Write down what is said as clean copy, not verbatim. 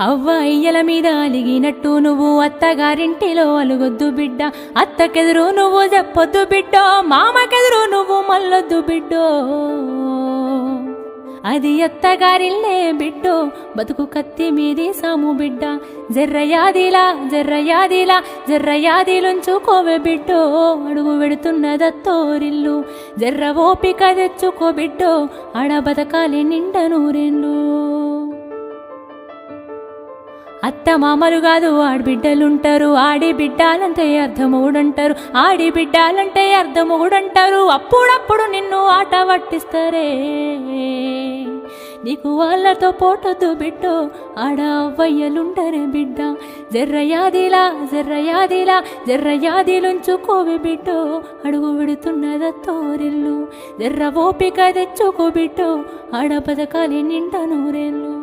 అవ్వ అయ్యల మీద అలిగినట్టు నువ్వు అత్తగారింటిలో అలుగొద్దు బిడ్డ, అత్తకెదురు నువ్వు చెప్పొద్దు బిడ్డో, మామకెదురు నువ్వు మల్లొద్దు బిడ్డో. అది అత్తగారిల్లే బిడ్డో, బతుకు కత్తి మీది సాము బిడ్డ. జర్రయాదిలా జర్రయాదిలా జర్రయాదిలుంచుకోవే బిడ్డో, అడుగు వెడుతున్నదత్తోరిల్లు. జర్ర ఓపిక తెచ్చుకో బిడ్డో, ఆడ బతకాలి నిండ నూరెళ్ళు. అత్త మామలు కాదు ఆడబిడ్డలుంటారు, ఆడి బిడ్డాలంటే అర్ధమూడంటారు, ఆడి బిడ్డాలంటే అర్ధమూడంటారు. అప్పుడప్పుడు నిన్ను ఆట పట్టిస్తారే, నీకు వాళ్ళతో పోటొద్దు బిడ్డో, ఆడ అవ్వయ్యలుండరే బిడ్డ. జర్రయాదిలా జర్రయాదిలా జర్రయాదిలుంచుకోవే బిడ్డో, అడుగు విడుతున్నదత్తోరిల్లు. జర్ర ఓపిక తెచ్చుకో బిడ్డో, ఆడ బతకాలి నిండ నూరేళ్ళు.